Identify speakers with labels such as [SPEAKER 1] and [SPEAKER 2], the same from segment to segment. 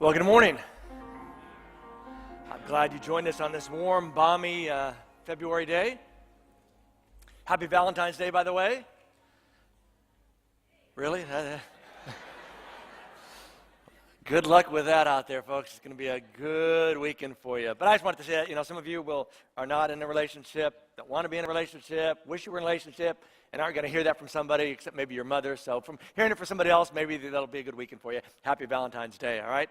[SPEAKER 1] Well, good morning. I'm glad you joined us on this warm, balmy February day. Happy Valentine's Day, by the way. Really? Good luck with that out there, folks. It's going to be a good weekend for you. But I just wanted to say that, some of you are not in a relationship, that want to be in a relationship, wish you were in a relationship, and aren't going to hear that from somebody except maybe your mother. So from hearing it from somebody else, maybe that'll be a good weekend for you. Happy Valentine's Day, all right?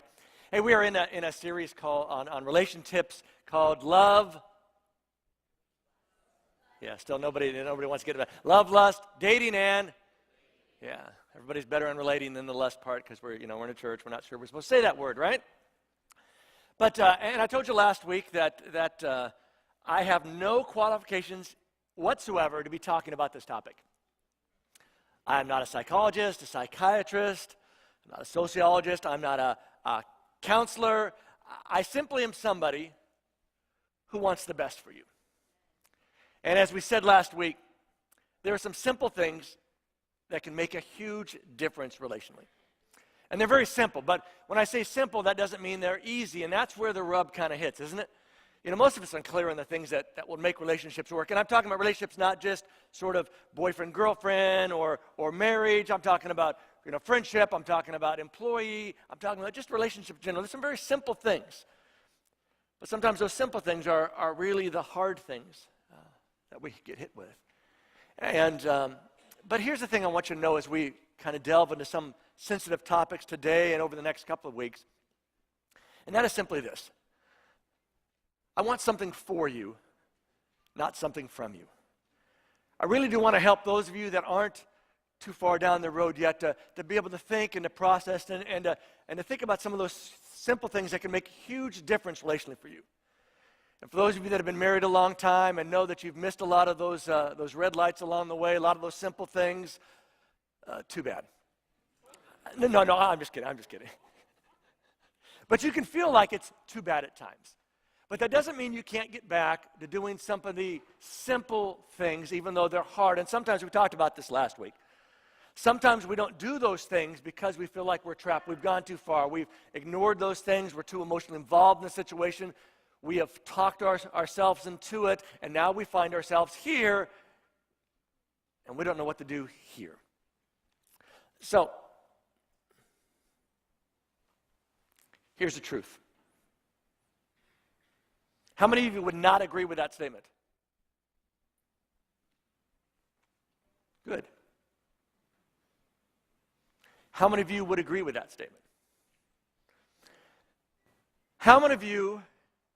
[SPEAKER 1] Hey, we are in a series called on relationships called Love. Yeah, still nobody wants to get it back. Love, lust, dating, and everybody's better on relating than the lust part because we're in a church. We're not sure we're supposed to say that word, right? But and I told you last week that I have no qualifications whatsoever to be talking about this topic. I'm not a psychologist, a psychiatrist. I'm not a sociologist. I'm not a counselor. I simply am somebody who wants the best for you. And as we said last week, there are some simple things that can make a huge difference relationally. And they're very simple, but when I say simple, that doesn't mean they're easy, and that's where the rub kind of hits, isn't it? Most of us are unclear on the things that will make relationships work. And I'm talking about relationships not just sort of boyfriend-girlfriend or marriage. I'm talking about friendship. I'm talking about employee. I'm talking about just relationships in general. There's some very simple things. But sometimes those simple things are really the hard things that we get hit with. And but here's the thing I want you to know as we kind of delve into some sensitive topics today and over the next couple of weeks. And that is simply this. I want something for you, not something from you. I really do want to help those of you that aren't too far down the road yet to be able to think and to process and to think about some of those simple things that can make a huge difference relationally for you. And for those of you that have been married a long time and know that you've missed a lot of those red lights along the way, a lot of those simple things, too bad. No, I'm just kidding. But you can feel like it's too bad at times. But that doesn't mean you can't get back to doing some of the simple things, even though they're hard. And sometimes we talked about this last week. Sometimes we don't do those things because we feel like we're trapped. We've gone too far. We've ignored those things. We're too emotionally involved in the situation. We have talked ourselves into it, and now we find ourselves here, and we don't know what to do here. So, here's the truth. How many of you would not agree with that statement? Good. How many of you would agree with that statement? How many of you,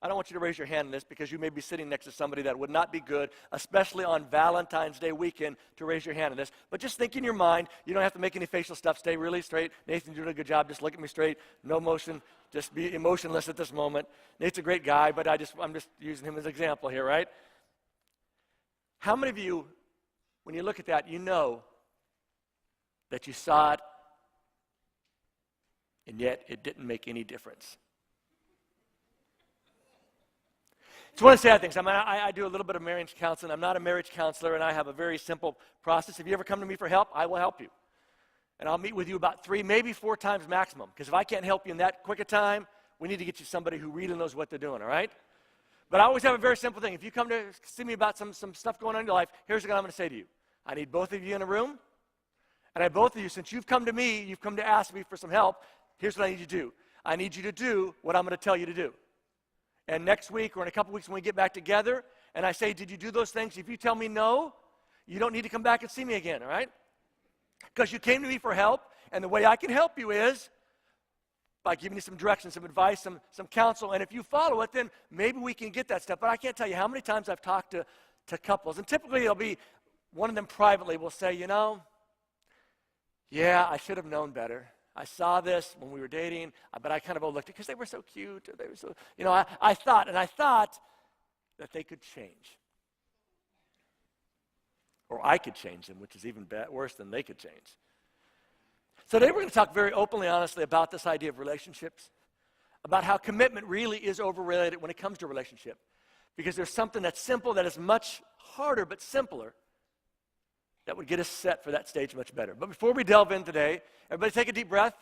[SPEAKER 1] I don't want you to raise your hand on this because you may be sitting next to somebody that would not be good, especially on Valentine's Day weekend, to raise your hand on this. But just think in your mind. You don't have to make any facial stuff. Stay really straight. Nathan's doing a good job. Just look at me straight. No motion. Just be emotionless at this moment. Nate's a great guy, but I'm just using him as an example here, right? How many of you, when you look at that, you know that you saw it, and yet it didn't make any difference? It's one of the sad things. I do a little bit of marriage counseling. I'm not a marriage counselor, and I have a very simple process. If you ever come to me for help, I will help you. And I'll meet with you about 3, maybe 4 times maximum. Because if I can't help you in that quick a time, we need to get you somebody who really knows what they're doing, all right? But I always have a very simple thing. If you come to see me about some stuff going on in your life, here's what I'm going to say to you. I need both of you in a room. And I both of you, since you've come to me, you've come to ask me for some help, here's what I need you to do. I need you to do what I'm going to tell you to do. And next week or in a couple weeks when we get back together and I say, did you do those things? If you tell me no, you don't need to come back and see me again, all right? Because you came to me for help, and the way I can help you is by giving you some direction, some advice, some counsel. And if you follow it, then maybe we can get that stuff. But I can't tell you how many times I've talked to couples. And typically it'll be one of them privately will say, yeah, I should have known better. I saw this when we were dating, but I kind of overlooked it because they were so cute. Or they were so, I thought that they could change. Or I could change them, which is even worse than they could change. So today we're going to talk very openly, honestly, about this idea of relationships, about how commitment really is overrated when it comes to relationship. Because there's something that's simple that is much harder but simpler that would get us set for that stage much better. But before we delve in today, everybody take a deep breath.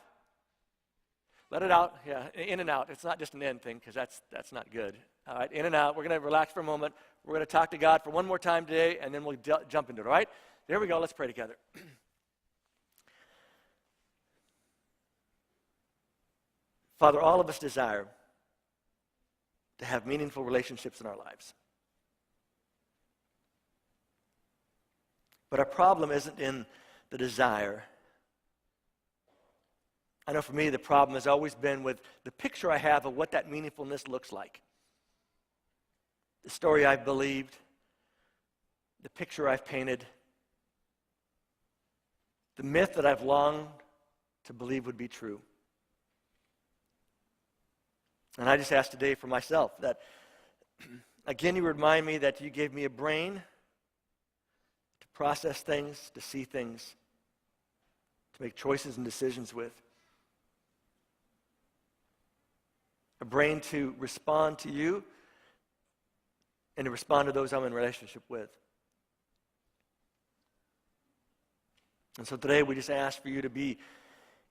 [SPEAKER 1] Let it out. Yeah, in and out. It's not just an in thing because that's not good. All right, in and out. We're going to relax for a moment. We're going to talk to God for one more time today, and then we'll jump into it, all right? There we go. Let's pray together. Father, all of us desire to have meaningful relationships in our lives. But our problem isn't in the desire. I know for me the problem has always been with the picture I have of what that meaningfulness looks like. The story I've believed, the picture I've painted, the myth that I've longed to believe would be true. And I just ask today for myself that, again, you remind me that you gave me a brain to process things, to see things, to make choices and decisions with. A brain to respond to you and to respond to those I'm in relationship with. And so today we just ask for you to be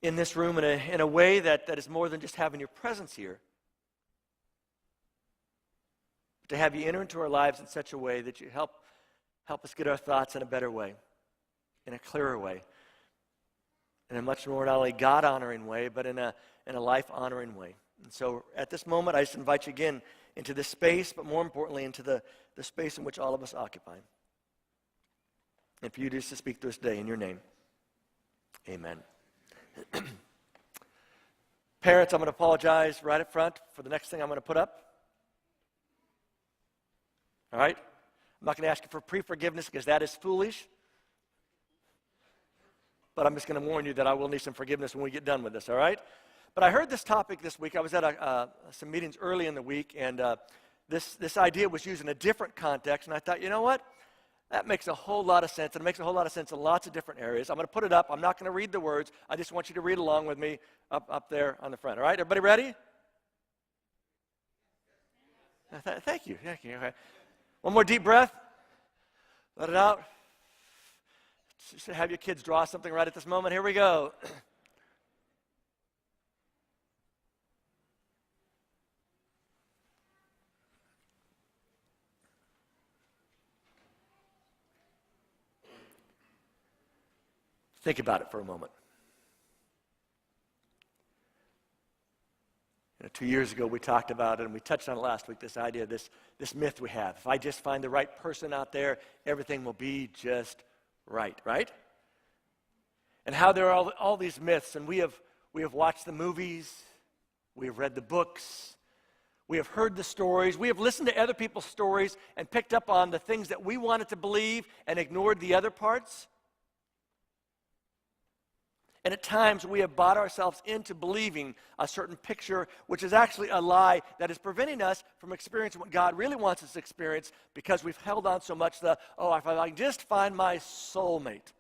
[SPEAKER 1] in this room in a way that is more than just having your presence here. But to have you enter into our lives in such a way that you help us get our thoughts in a better way, in a clearer way, in a much more not only God-honoring way, but in a life-honoring way. And so at this moment, I just invite you again into this space, but more importantly, into the space in which all of us occupy. And for you just to speak to us today in your name. Amen. Parents, I'm going to apologize right up front for the next thing I'm going to put up. All right? I'm not going to ask you for pre-forgiveness because that is foolish. But I'm just going to warn you that I will need some forgiveness when we get done with this, all right? But I heard this topic this week. I was at some meetings early in the week, and this idea was used in a different context, and I thought, you know what? That makes a whole lot of sense, and it makes a whole lot of sense in lots of different areas. I'm going to put it up. I'm not going to read the words. I just want you to read along with me up there on the front. All right, everybody ready? Thank you. Thank you. Okay. One more deep breath. Let it out. Just have your kids draw something right at this moment. Here we go. Think about it for a moment. 2 years ago, we talked about it, and we touched on it last week, this idea, this myth we have. If I just find the right person out there, everything will be just right, right? And how there are all these myths, and we have watched the movies, we have read the books, we have heard the stories, we have listened to other people's stories and picked up on the things that we wanted to believe and ignored the other parts. And at times we have bought ourselves into believing a certain picture, which is actually a lie that is preventing us from experiencing what God really wants us to experience because we've held on so much if I can just find my soulmate.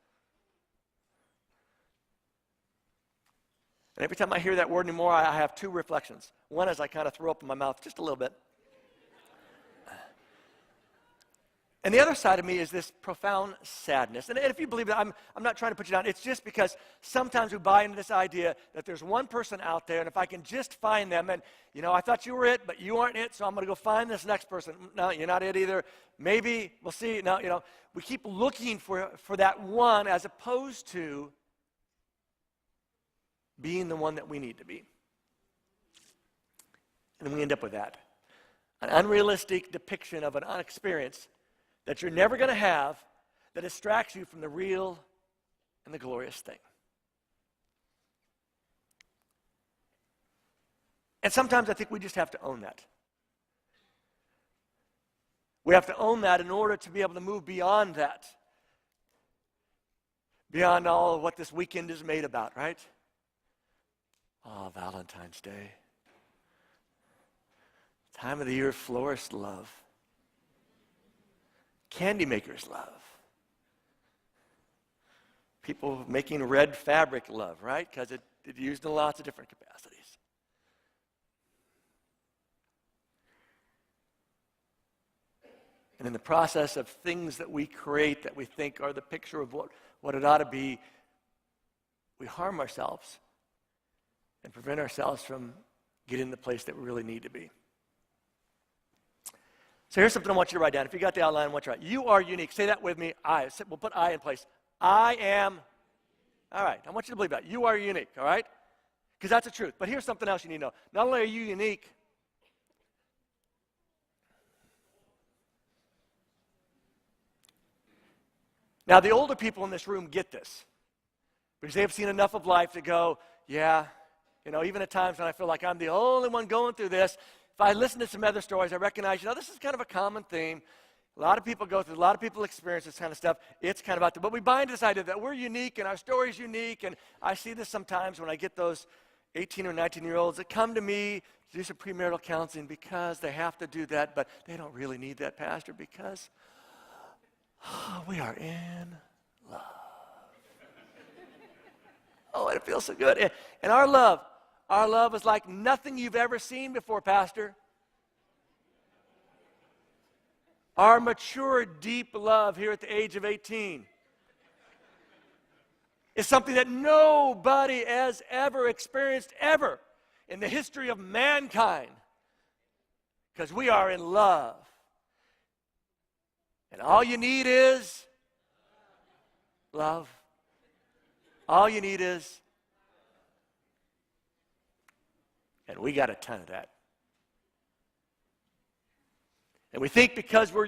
[SPEAKER 1] And every time I hear that word anymore, I have two reflections. One is I kind of throw up in my mouth just a little bit. And the other side of me is this profound sadness. And if you believe that, I'm not trying to put you down. It's just because sometimes we buy into this idea that there's one person out there, and if I can just find them, and, I thought you were it, but you aren't it, so I'm going to go find this next person. No, you're not it either. Maybe, we'll see. No, we keep looking for that one as opposed to being the one that we need to be. And then we end up with that. An unrealistic depiction of an experience that you're never going to have that distracts you from the real and the glorious thing. And sometimes I think we just have to own that. We have to own that in order to be able to move beyond that. Beyond all of what this weekend is made about, right? Oh, Valentine's Day. Time of the year florist love. Candy makers love. People making red fabric love, right? Because it's used in lots of different capacities. And in the process of things that we create that we think are the picture of what it ought to be, we harm ourselves and prevent ourselves from getting in the place that we really need to be. So here's something I want you to write down. If you got the outline, I want you to write. You are unique. Say that with me. We'll put I in place. I am. All right. I want you to believe that. You are unique, all right? Because that's the truth. But here's something else you need to know. Not only are you unique, now the older people in this room get this. Because they have seen enough of life to go, yeah, even at times when I feel like I'm the only one going through this, if I listen to some other stories, I recognize, this is kind of a common theme. A lot of people go through, a lot of people experience this kind of stuff. It's kind of out there. But we buy into this idea that we're unique and our story's unique. And I see this sometimes when I get those 18 or 19-year-olds that come to me to do some premarital counseling because they have to do that, but they don't really need that, Pastor, because we are in love. Oh, and it feels so good. And our love is like nothing you've ever seen before, Pastor. Our mature, deep love here at the age of 18 is something that nobody has ever experienced ever in the history of mankind, because we are in love. And all you need is love. All you need is, and we got a ton of that. And we think because we're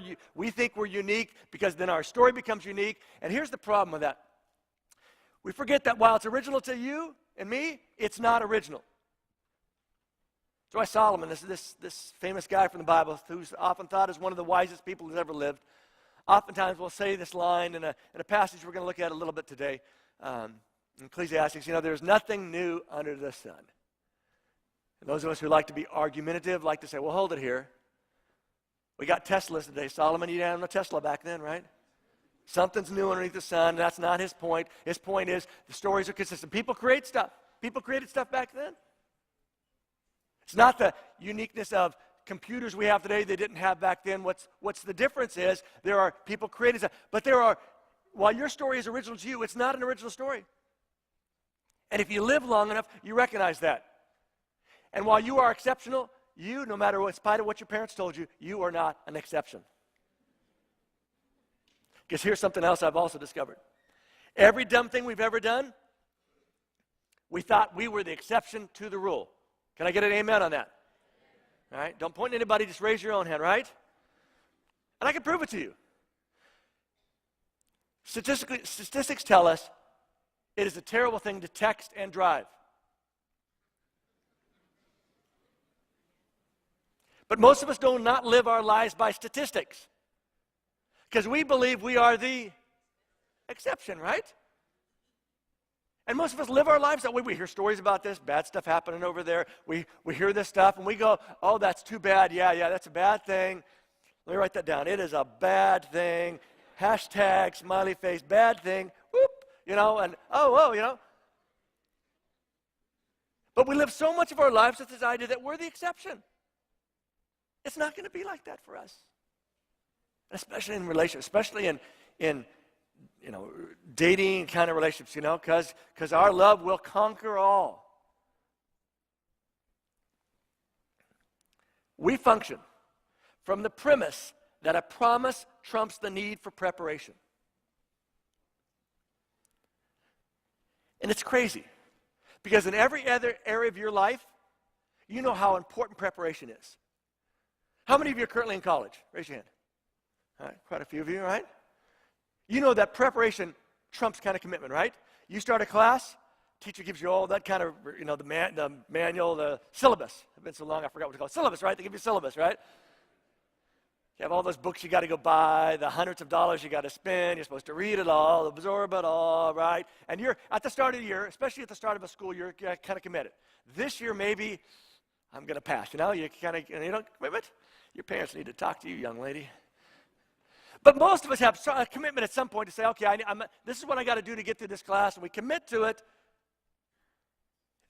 [SPEAKER 1] unique, because then our story becomes unique. And here's the problem with that. We forget that while it's original to you and me, it's not original. That's why Solomon, this famous guy from the Bible, who's often thought as one of the wisest people who's ever lived, oftentimes will say this line in a passage we're going to look at a little bit today. In Ecclesiastes, there's nothing new under the sun. And those of us who like to be argumentative like to say, well, hold it here. We got Teslas today. Solomon, you didn't have no Tesla back then, right? Something's new underneath the sun. That's not his point. His point is the stories are consistent. People create stuff. People created stuff back then. It's not the uniqueness of computers we have today they didn't have back then. What's the difference is there are people creating stuff. But while your story is original to you, it's not an original story. And if you live long enough, you recognize that. And while you are exceptional, you, no matter what, in spite of what your parents told you, you are not an exception. Because here's something else I've also discovered. Every dumb thing we've ever done, we thought we were the exception to the rule. Can I get an amen on that? All right? Don't point at anybody, just raise your own hand, right? And I can prove it to you. Statistics tell us it is a terrible thing to text and drive. But most of us do not live our lives by statistics, because we believe we are the exception, right? And most of us live our lives that way. We hear stories about this, bad stuff happening over there. We hear this stuff, and we go, oh, that's too bad. Yeah, that's a bad thing. Let me write that down. It is a bad thing. Hashtag, smiley face, bad thing. Whoop, and oh. But we live so much of our lives with this idea that we're the exception. It's not going to be like that for us. Especially in relationships, especially in dating kind of relationships, because our love will conquer all. We function from the premise that a promise trumps the need for preparation. And it's crazy, because in every other area of your life, you know how important preparation is. How many of you are currently in college? Raise your hand. All right, quite a few of you, right? You know that preparation trumps kind of commitment, right? You start a class, teacher gives you all that kind of, the manual, the syllabus. It's been so long, I forgot what to call it. Syllabus, right? They give you syllabus, right? You have all those books you got to go buy, the hundreds of dollars you got to spend. You're supposed to read it all, absorb it all, right? And you're at the start of the year, especially at the start of a school, you're kind of committed. This year, maybe I'm going to pass. You kind of, commitment. Your parents need to talk to you, young lady. But most of us have a commitment at some point to say, okay, this is what I got to do to get through this class, and we commit to it,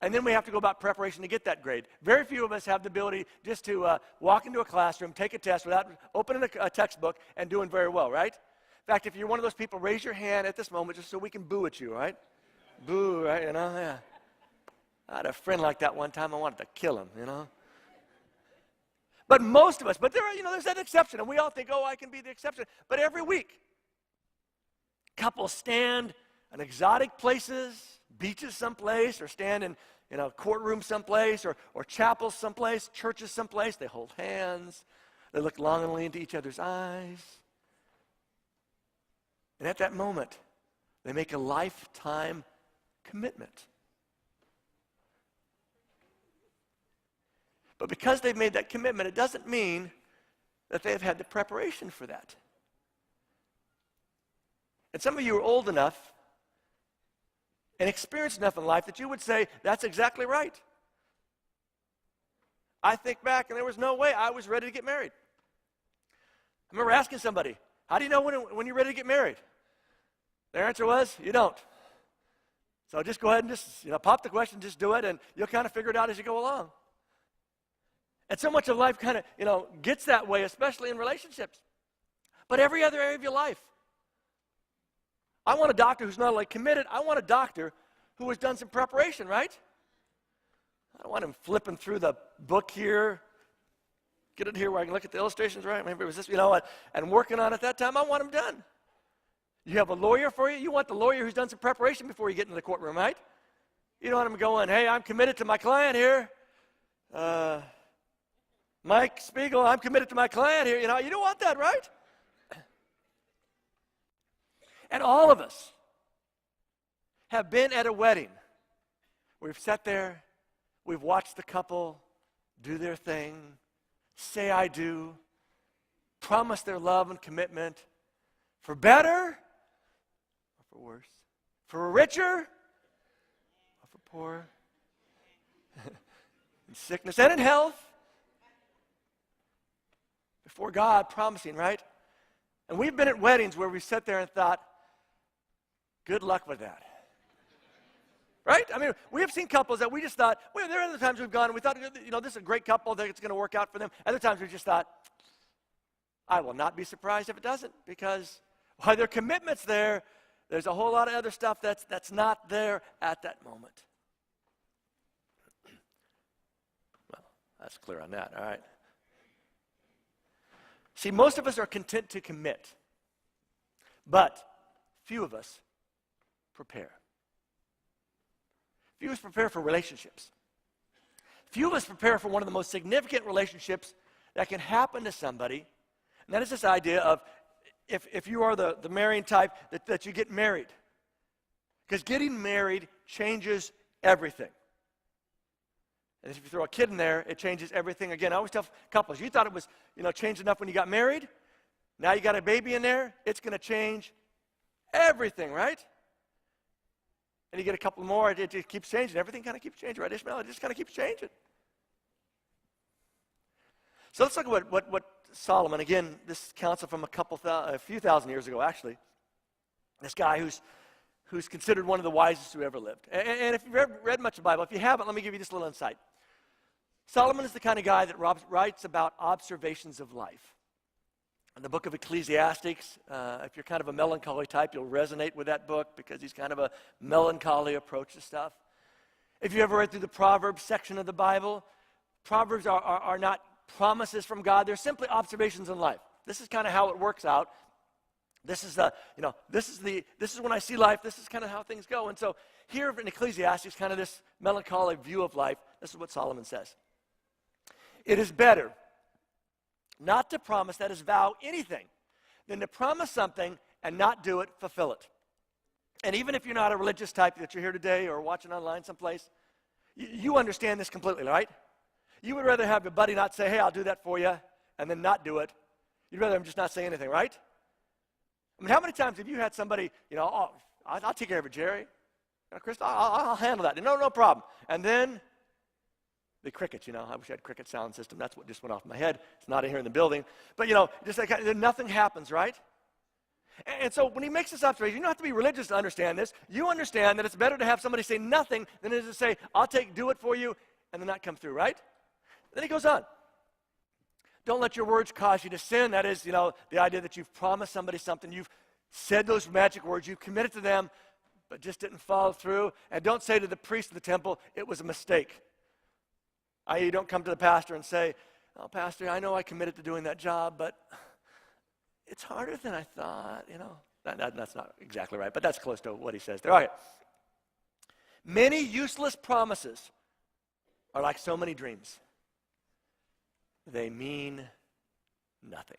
[SPEAKER 1] and then we have to go about preparation to get that grade. Very few of us have the ability just to walk into a classroom, take a test without opening a textbook and doing very well, right? In fact, if you're one of those people, raise your hand at this moment just so we can boo at you, right? Boo, right? Yeah. I had a friend like that one time. I wanted to kill him, you know. But most of us, but there's that exception, and we all think, oh, I can be the exception. But every week, couples stand in exotic places, beaches someplace, or stand in courtrooms someplace, or chapels someplace, churches someplace. They hold hands. They look longingly into each other's eyes. And at that moment, they make a lifetime commitment. But because they've made that commitment, it doesn't mean that they've had the preparation for that. And some of you are old enough and experienced enough in life that you would say, that's exactly right. I think back, and there was no way I was ready to get married. I remember asking somebody, how do you know when you're ready to get married? Their answer was, you don't. So just go ahead and just pop the question, just do it, and you'll kind of figure it out as you go along. And so much of life kind of, gets that way, especially in relationships. But every other area of your life. I want a doctor who's not only committed, I want a doctor who has done some preparation, right? I don't want him flipping through the book here, get it here where I can look at the illustrations, right? Maybe it was this, and working on it that time. I want him done. You have a lawyer for you. You want the lawyer who's done some preparation before you get into the courtroom, right? You don't want him going, hey, I'm committed to my client here. Mike Speegle, I'm committed to my client here. You don't want that, right? And all of us have been at a wedding. We've sat there, we've watched the couple do their thing, say I do, promise their love and commitment for better or for worse, for richer or for poorer, in sickness and in health, before God, promising, right? And we've been at weddings where we sat there and thought, good luck with that. Right? I mean, we have seen couples that we just thought, well, there are other times we've gone and we thought, this is a great couple, I think it's going to work out for them. Other times we just thought, I will not be surprised if it doesn't, because while their commitment's there, there's a whole lot of other stuff that's not there at that moment. Well, that's clear on that, all right. See, most of us are content to commit, but few of us prepare. Few of us prepare for relationships. Few of us prepare for one of the most significant relationships that can happen to somebody, and that is this idea of if you are the marrying type, that you get married. Because getting married changes everything. And if you throw a kid in there, it changes everything again. I always tell couples, you thought it was, changed enough when you got married. Now you got a baby in there, it's going to change everything, right? And you get a couple more, it just keeps changing. Everything kind of keeps changing, right, Ishmael? It just kind of keeps changing. So let's look at what Solomon, again, this counsel from a few thousand years ago, actually. This guy who's considered one of the wisest who ever lived. And if you've ever read much of the Bible, if you haven't, let me give you this little insight. Solomon is the kind of guy that writes about observations of life. In the book of Ecclesiastes, if you're kind of a melancholy type, you'll resonate with that book because he's kind of a melancholy approach to stuff. If you ever read through the Proverbs section of the Bible, Proverbs are not promises from God. They're simply observations in life. This is kind of how it works out. This is when I see life. This is kind of how things go. And so here in Ecclesiastes, kind of this melancholy view of life, this is what Solomon says. It is better not to promise, that is vow anything, than to promise something and not do it, fulfill it. And even if you're not a religious type that you're here today or watching online someplace, you understand this completely, right? You would rather have your buddy not say, hey, I'll do that for you, and then not do it. You'd rather him just not say anything, right? I mean, how many times have you had somebody, I'll take care of it, Jerry. Chris, I'll handle that. No problem. And then the crickets, I wish I had a cricket sound system. That's what just went off my head. It's not in here in the building. But, just like nothing happens, right? And so when he makes this observation, you don't have to be religious to understand this. You understand that it's better to have somebody say nothing than it is to say, I'll do it for you, and then not come through, right? Then he goes on. Don't let your words cause you to sin. That is, the idea that you've promised somebody something. You've said those magic words. You've committed to them. but just didn't follow through. And don't say to the priest of the temple, it was a mistake. You don't come to the pastor and say, oh, pastor, I know I committed to doing that job, but it's harder than I thought, That's not exactly right, but that's close to what he says there. All right. Many useless promises are like so many dreams. They mean nothing.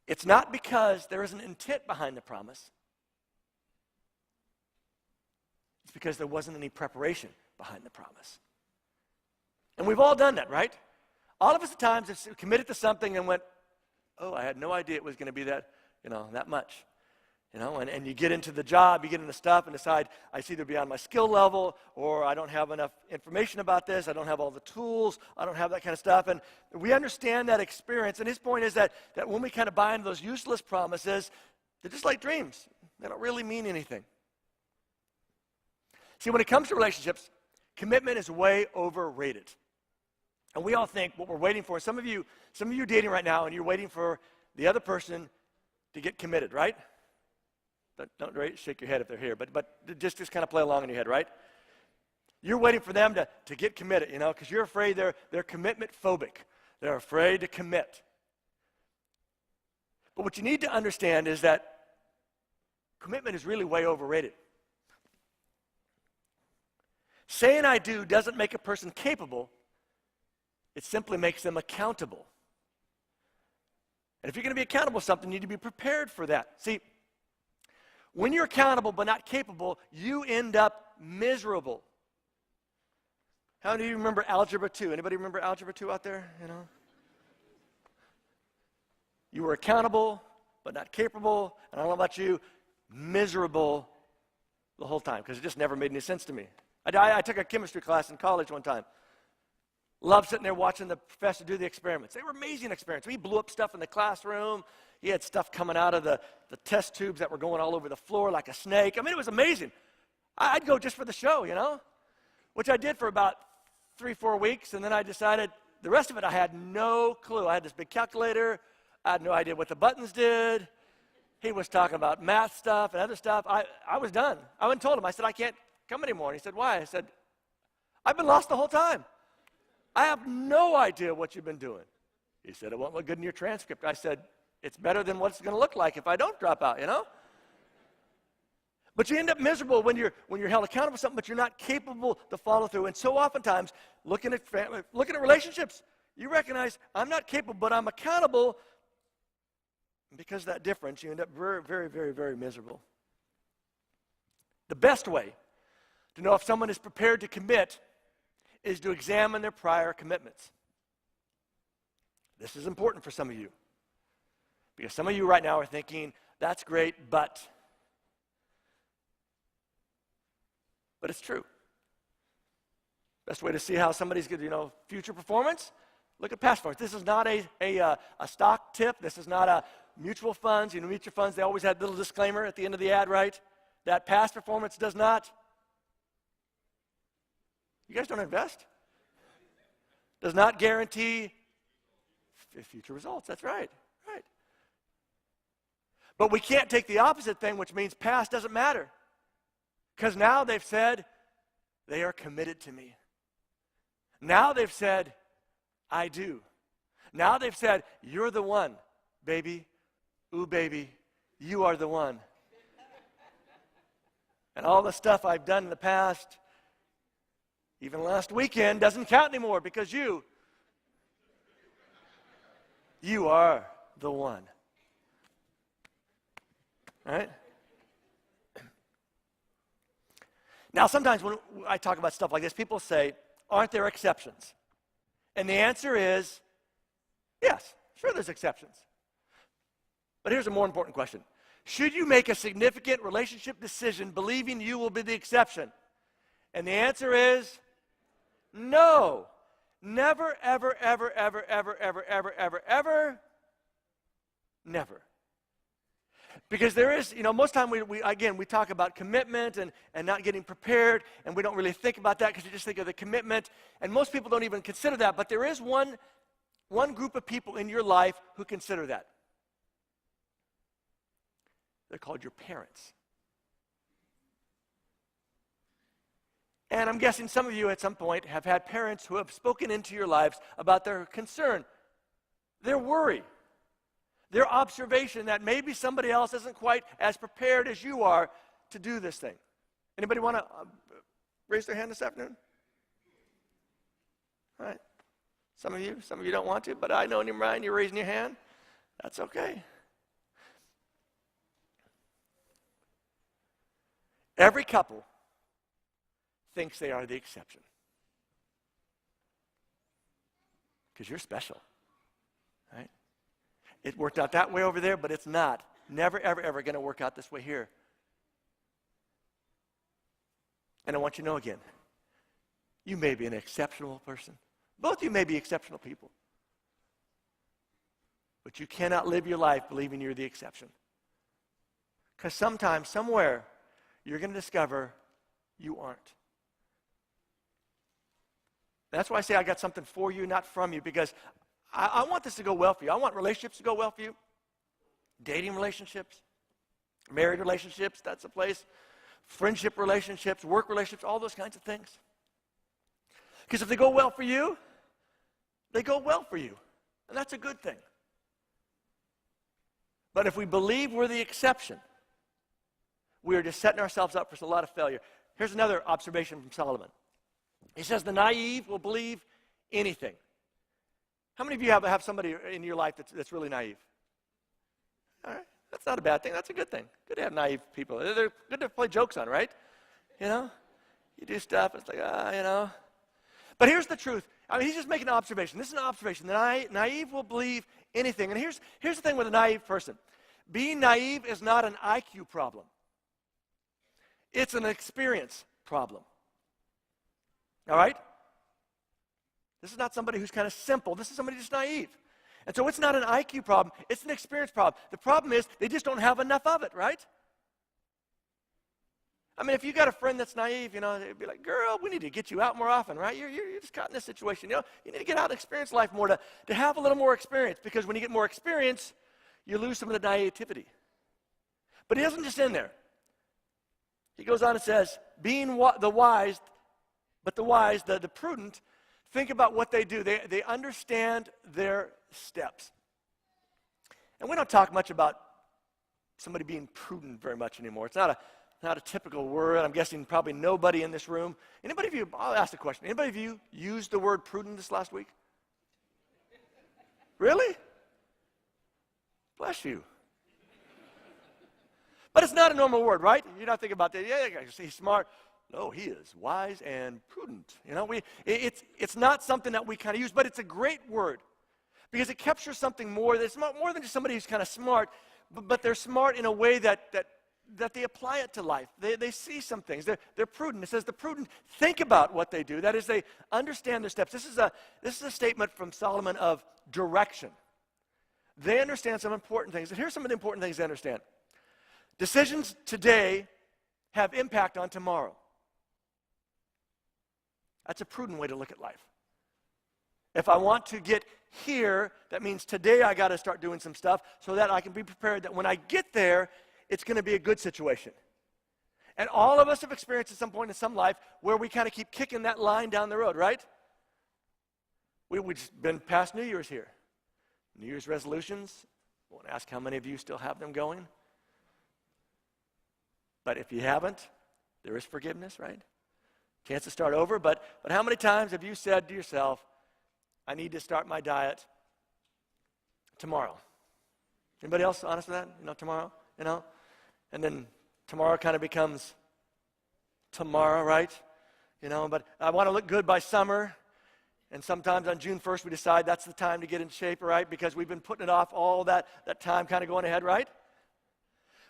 [SPEAKER 1] It's not because there is an intent behind the promise. It's because there wasn't any preparation behind the promise. And we've all done that, right? All of us at times have committed to something and went, oh, I had no idea it was going to be that much. And you get into the job, you get into stuff and decide, it's either beyond my skill level or I don't have enough information about this, I don't have all the tools, I don't have that kind of stuff. And we understand that experience. And his point is that when we kind of buy into those useless promises, they're just like dreams. They don't really mean anything. See, when it comes to relationships, commitment is way overrated. And we all think what we're waiting for, some of you are dating right now and you're waiting for the other person to get committed, right? Don't shake your head if they're here, but just kind of play along in your head, right? You're waiting for them to get committed, because you're afraid they're commitment phobic. They're afraid to commit. But what you need to understand is that commitment is really way overrated. Saying I do doesn't make a person capable. It simply makes them accountable. And if you're going to be accountable for something, you need to be prepared for that. See, when you're accountable but not capable, you end up miserable. How many of you remember Algebra 2? Anybody remember Algebra 2 out there? You were accountable but not capable, and I don't know about you, miserable the whole time because it just never made any sense to me. I took a chemistry class in college one time. Loved sitting there watching the professor do the experiments. They were amazing experiments. He blew up stuff in the classroom. He had stuff coming out of the test tubes that were going all over the floor like a snake. I mean, it was amazing. I'd go just for the show, which I did for about 3-4 weeks, and then I decided the rest of it I had no clue. I had this big calculator. I had no idea what the buttons did. He was talking about math stuff and other stuff. I was done. I went and told him. I said, I can't come anymore. And he said, why? I said, I've been lost the whole time. I have no idea what you've been doing. He said, it won't look good in your transcript. I said, it's better than what it's going to look like if I don't drop out, But you end up miserable when you're held accountable for something, but you're not capable to follow through. And so oftentimes, looking at relationships, you recognize I'm not capable, but I'm accountable. And because of that difference, you end up very, very, very, very miserable. The best way to know if someone is prepared to commit is to examine their prior commitments. This is important for some of you. Because some of you right now are thinking, that's great, but it's true. Best way to see how somebody's good, future performance, look at past performance. This is not a stock tip. This is not a mutual funds. Mutual funds, they always had a little disclaimer at the end of the ad, right? That past performance does not. You guys don't invest? Does not guarantee future results. That's right. Right. But we can't take the opposite thing, which means past doesn't matter. Because now they've said, they are committed to me. Now they've said, I do. Now they've said, you're the one, baby. Ooh, baby, you are the one. And all the stuff I've done in the past, even last weekend, doesn't count anymore because you are the one. Right? Now, sometimes when I talk about stuff like this, people say, aren't there exceptions? And the answer is, yes, sure there's exceptions. But here's a more important question. Should you make a significant relationship decision believing you will be the exception? And the answer is no. Never, ever, ever, ever, ever, ever, ever, ever, ever, never. Because there is, most time we talk about commitment and not getting prepared, and we don't really think about that because you just think of the commitment, and most people don't even consider that, but there is one group of people in your life who consider that. They're called your parents. And I'm guessing some of you at some point have had parents who have spoken into your lives about their concern, their worry, their observation that maybe somebody else isn't quite as prepared as you are to do this thing. Anybody want to raise their hand this afternoon? All right. Some of you don't want to, but I know in your mind you're raising your hand. That's okay. Every couple thinks they are the exception. Because you're special, right? It worked out that way over there, but it's not. Never, ever, ever going to work out this way here. And I want you to know again, you may be an exceptional person. Both of you may be exceptional people. But you cannot live your life believing you're the exception. Because sometime, somewhere, you're going to discover you aren't. That's why I say I got something for you, not from you, because I want this to go well for you. I want relationships to go well for you. Dating relationships, married relationships, that's a place. Friendship relationships, work relationships, all those kinds of things. Because if they go well for you, they go well for you. And that's a good thing. But if we believe we're the exception, we are just setting ourselves up for a lot of failure. Here's another observation from Solomon. He says the naive will believe anything. How many of you have somebody in your life that's really naive? All right, that's not a bad thing. That's a good thing. Good to have naive people. They're good to play jokes on, right? You know, you do stuff, it's like, you know. But here's the truth. I mean, he's just making an observation. This is an observation. The naive will believe anything. And here's the thing with a naive person. Being naive is not an IQ problem. It's an experience problem. All right? This is not somebody who's kind of simple. This is somebody just naive. And so it's not an IQ problem. It's an experience problem. The problem is they just don't have enough of it, right? I mean, if you got a friend that's naive, you know, they'd be like, girl, we need to get you out more often, right? You're just caught in this situation. You know, you need to get out and experience life more to have a little more experience, because when you get more experience, you lose some of the naivety. But he doesn't just end there. He goes on and says, being the wise, but the wise, the prudent, think about what they do. They understand their steps. And we don't talk much about somebody being prudent very much anymore. It's not a typical word. I'm guessing probably nobody in this room. Anybody of you, I'll ask the question, anybody of you used the word prudent this last week? Really? Bless you. But it's not a normal word, right? You're not thinking about that. Yeah, he's smart. No, he is wise and prudent. You know, it's not something that we kind of use, but it's a great word because it captures something more. That's more than just somebody who's kind of smart, but they're smart in a way that they apply it to life. They see some things. They're prudent. It says the prudent think about what they do. That is, they understand their steps. This is a statement from Solomon of direction. They understand some important things. And here's some of the important things they understand. Decisions today have impact on tomorrow. That's a prudent way to look at life. If I want to get here, that means today I got to start doing some stuff so that I can be prepared that when I get there, it's going to be a good situation. And all of us have experienced at some point in some life where we kind of keep kicking that line down the road, right? We've just been past New Year's here. New Year's resolutions. I won't ask how many of you still have them going. But if you haven't, there is forgiveness, right? Chance to start over. But how many times have you said to yourself, I need to start my diet tomorrow? Anybody else honest with that? You know, tomorrow, you know? And then tomorrow kind of becomes tomorrow, right? You know, but I want to look good by summer. And sometimes on June 1st we decide that's the time to get in shape, right? Because we've been putting it off all that time kind of going ahead, right?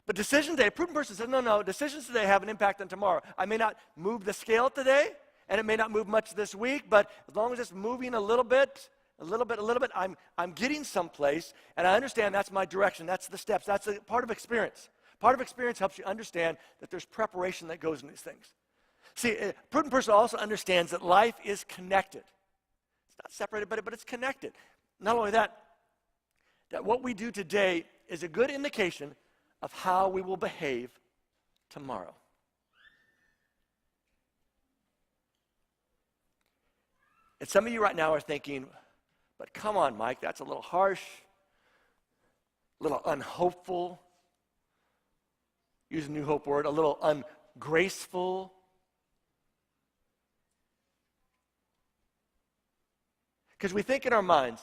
[SPEAKER 1] But decisions today, a prudent person says, no, decisions today have an impact on tomorrow. I may not move the scale today, and it may not move much this week, but as long as it's moving a little bit, I'm getting someplace, and I understand that's my direction, that's the steps, that's a part of experience. Part of experience helps you understand that there's preparation that goes in these things. See, a prudent person also understands that life is connected. It's not separated, but it's connected. Not only that what we do today is a good indication of how we will behave tomorrow. And some of you right now are thinking, but come on, Mike, that's a little harsh, a little unhopeful. Use a New Hope word, a little ungraceful. Because we think in our minds,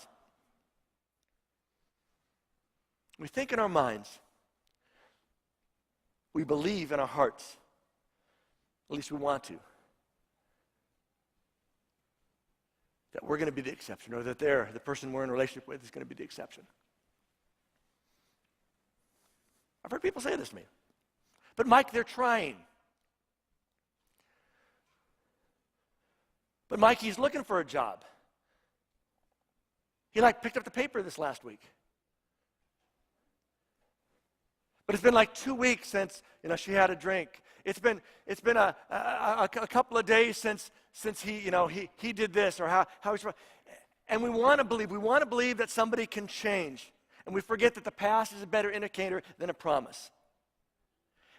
[SPEAKER 1] we believe in our hearts, at least we want to, that we're going to be the exception, or that the person we're in a relationship with is going to be the exception. I've heard people say this to me. But Mike, they're trying. But Mike, he's looking for a job. He picked up the paper this last week. But it's been 2 weeks since she had a drink. It's been a couple of days since he did this, or how he's. And we want to believe that somebody can change, and we forget that the past is a better indicator than a promise.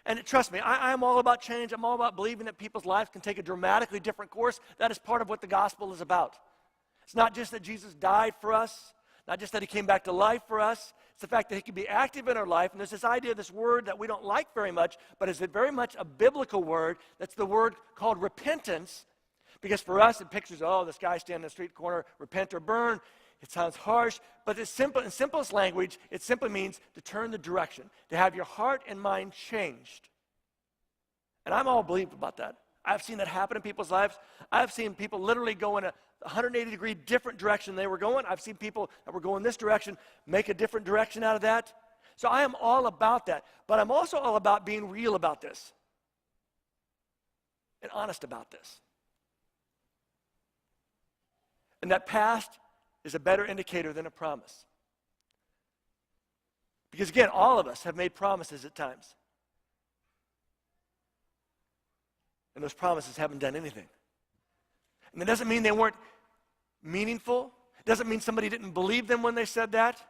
[SPEAKER 1] And trust me, I'm all about change. I'm all about believing that people's lives can take a dramatically different course. That is part of what the gospel is about. It's not just that Jesus died for us, not just that he came back to life for us. It's the fact that he can be active in our life. And there's this idea, this word that we don't like very much, but is it very much a biblical word. That's the word called repentance. Because for us, it pictures, this guy standing in the street corner, repent or burn. It sounds harsh, but it's simple. In simplest language, it simply means to turn the direction, to have your heart and mind changed. And I'm all believed about that. I've seen that happen in people's lives. I've seen people literally go in a 180-degree different direction they were going. I've seen people that were going this direction make a different direction out of that. So I am all about that. But I'm also all about being real about this and honest about this. And that past is a better indicator than a promise. Because again, all of us have made promises at times. And those promises haven't done anything. And that doesn't mean they weren't meaningful. It doesn't mean somebody didn't believe them when they said that.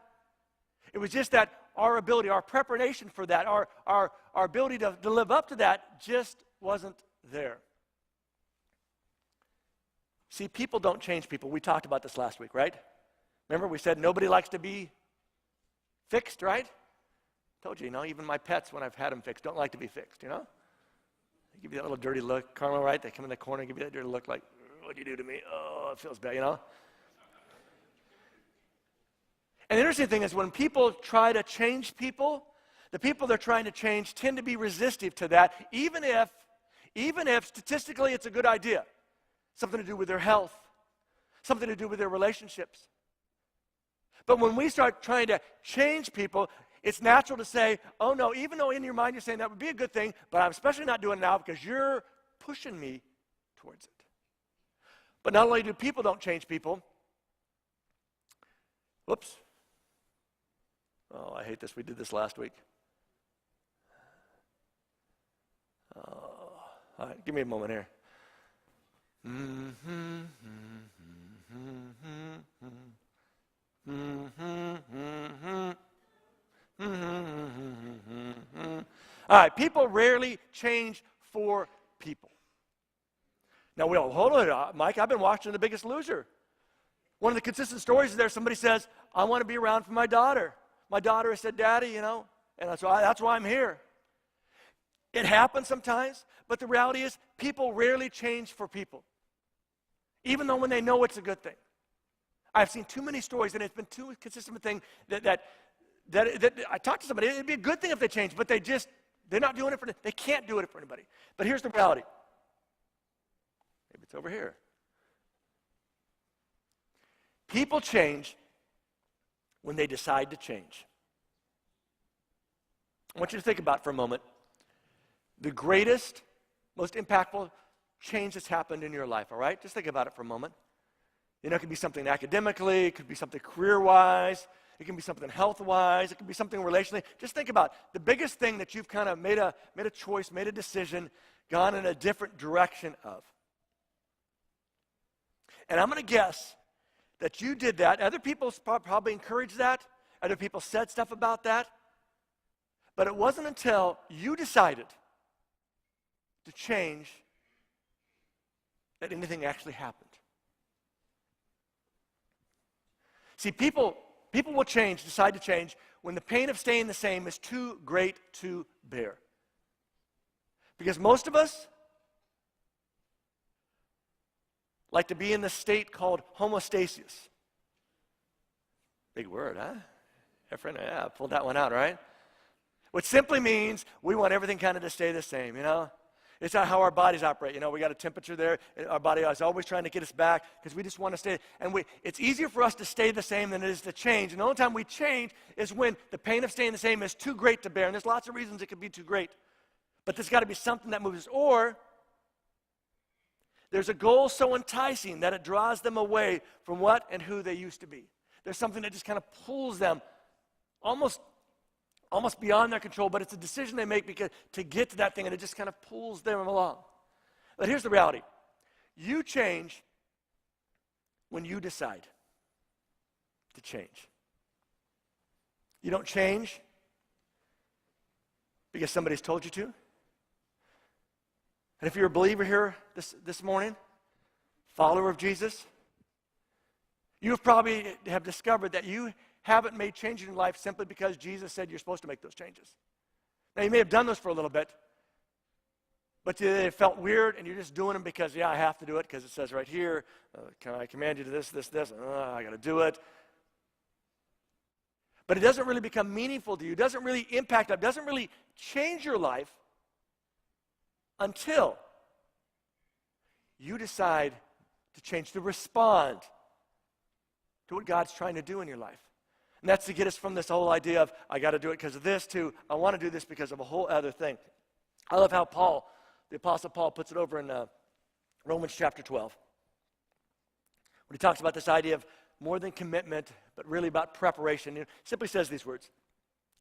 [SPEAKER 1] It was just that our ability, our preparation for that, our ability to live up to that just wasn't there. See, people don't change people. We talked about this last week, right? Remember, we said nobody likes to be fixed, right? Told you, even my pets, when I've had them fixed, don't like to be fixed, They give you that little dirty look. Carmel, right? They come in the corner and give you that dirty look like, what'd you do to me? Oh, it feels bad, And the interesting thing is when people try to change people, the people they're trying to change tend to be resistive to that, even if statistically it's a good idea. Something to do with their health, something to do with their relationships. But when we start trying to change people, it's natural to say, oh no, even though in your mind you're saying that would be a good thing, but I'm especially not doing it now because you're pushing me towards it. But not only do people don't change people, whoops. Oh, I hate this. We did this last week. All right, give me a moment here. All right, people rarely change for people. Now, hold on, Mike, I've been watching The Biggest Loser. One of the consistent stories is there, somebody says, I want to be around for my daughter. My daughter has said, Daddy, and that's why I'm here. It happens sometimes, but the reality is people rarely change for people, even though when they know it's a good thing. I've seen too many stories, and it's been too consistent a thing that I talked to somebody, it'd be a good thing if they changed, but they're not doing it they can't do it for anybody. But here's the reality. Maybe it's over here. People change when they decide to change. I want you to think about for a moment the greatest, most impactful change that's happened in your life, all right? Just think about it for a moment. It could be something academically, it could be something career-wise, it can be something health-wise, it can be something relationally. Just think about the biggest thing that you've kind of made a choice, made a decision, gone in a different direction of. And I'm going to guess that you did that. Other people probably encouraged that. Other people said stuff about that. But it wasn't until you decided to change that anything actually happened. See, people will change, decide to change, when the pain of staying the same is too great to bear. Because most of us like to be in this state called homeostasis. Big word, huh? Yeah, I pulled that one out, right? Which simply means we want everything kind of to stay the same, you know? It's not how our bodies operate. You know, we got a temperature there. Our body is always trying to get us back because we just want to stay. And it's easier for us to stay the same than it is to change. And the only time we change is when the pain of staying the same is too great to bear. And there's lots of reasons it could be too great. But there's got to be something that moves us. Or there's a goal so enticing that it draws them away from what and who they used to be. There's something that just kind of pulls them almost beyond their control, but it's a decision they make because to get to that thing, and it just kind of pulls them along. But here's the reality. You change when you decide to change. You don't change because somebody's told you to. And if you're a believer here this morning, follower of Jesus, you probably have discovered that you haven't made changes in your life simply because Jesus said you're supposed to make those changes. Now, you may have done those for a little bit, but they felt weird, and you're just doing them because, yeah, I have to do it because it says right here, can I command you to this, I got to do it. But it doesn't really become meaningful to you. It doesn't really impact, it doesn't really change your life until you decide to change, to respond to what God's trying to do in your life. And that's to get us from this whole idea of, I got to do it because of this, to, I want to do this because of a whole other thing. I love how the Apostle Paul puts it over in Romans chapter 12. When he talks about this idea of more than commitment, but really about preparation. He simply says these words: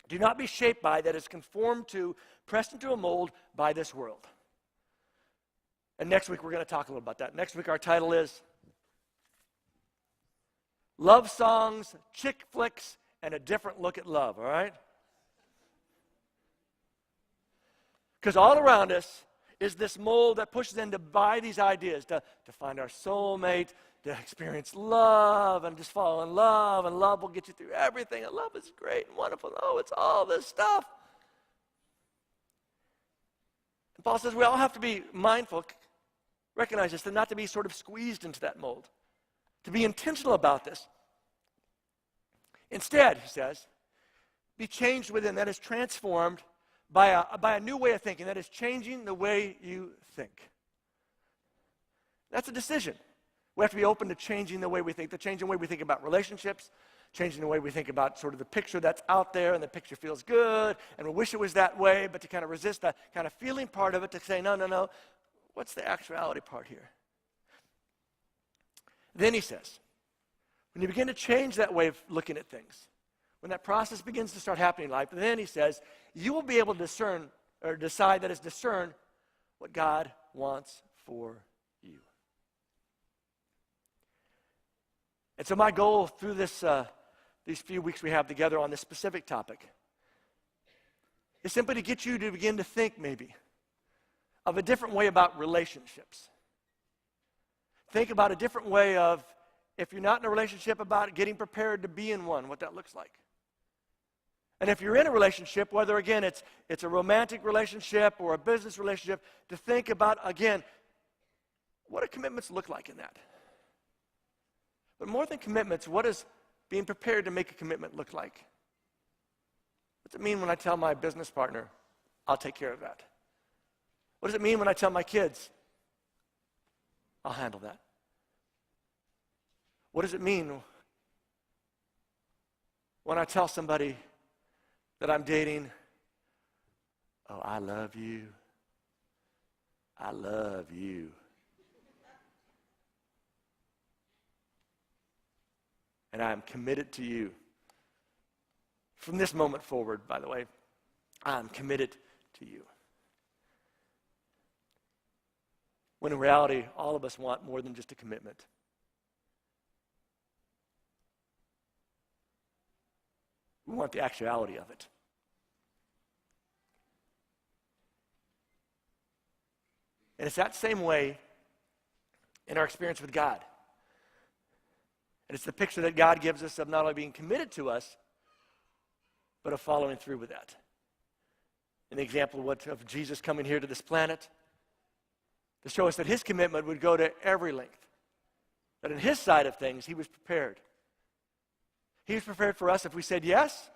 [SPEAKER 1] do not be shaped by, that is conformed to, pressed into a mold by this world. And next week we're going to talk a little about that. Next week our title is Love Songs, Chick Flicks, and a Different Look at Love, all right? Because all around us is this mold that pushes in to buy these ideas, to find our soulmate, to experience love, and just fall in love, and love will get you through everything, and love is great and wonderful. Oh, it's all this stuff. And Paul says we all have to be mindful, recognize this, and not to be sort of squeezed into that mold. To be intentional about this. Instead, he says, be changed within, that is transformed by a new way of thinking, that is changing the way you think. That's a decision. We have to be open to changing the way we think, to changing the way we think about relationships, changing the way we think about sort of the picture that's out there, and the picture feels good, and we wish it was that way, but to kind of resist that kind of feeling part of it, to say, no, what's the actuality part here? Then he says, when you begin to change that way of looking at things, when that process begins to start happening in life, then he says, you will be able to discern, or decide, that is, discern what God wants for you. And so my goal through these few weeks we have together on this specific topic is simply to get you to begin to think maybe of a different way about relationships. Think about a different way of, if you're not in a relationship, about getting prepared to be in one, what that looks like. And if you're in a relationship, whether, again, it's a romantic relationship or a business relationship, to think about, again, what do commitments look like in that? But more than commitments, what does being prepared to make a commitment look like? What's it mean when I tell my business partner, I'll take care of that? What does it mean when I tell my kids, I'll handle that? What does it mean when I tell somebody that I'm dating, oh, I love you. I love you. And I'm committed to you. From this moment forward, by the way, I'm committed to you. When in reality, all of us want more than just a commitment. We want the actuality of it. And it's that same way in our experience with God. And it's the picture that God gives us of not only being committed to us, but of following through with that. An example of Jesus coming here to this planet to show us that his commitment would go to every length. That in his side of things, he was prepared. He was prepared for us if we said yes.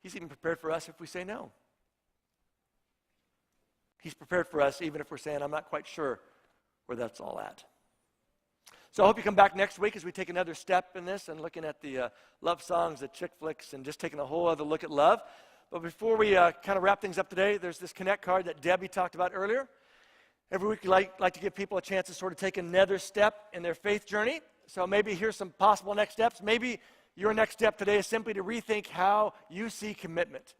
[SPEAKER 1] He's even prepared for us if we say no. He's prepared for us even if we're saying, I'm not quite sure where that's all at. So I hope you come back next week as we take another step in this and looking at the love songs, the chick flicks, and just taking a whole other look at love. But before we kind of wrap things up today, there's this Connect card that Debbie talked about earlier. Every week we like to give people a chance to sort of take another step in their faith journey. So maybe here's some possible next steps. Maybe your next step today is simply to rethink how you see commitment.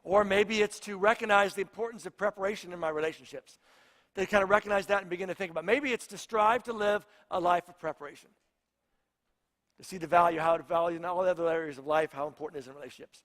[SPEAKER 1] Or maybe it's to recognize the importance of preparation in my relationships. To kind of recognize that and begin to think about. Maybe it's to strive to live a life of preparation. To see the value, how to value in all other areas of life, how important it is in relationships.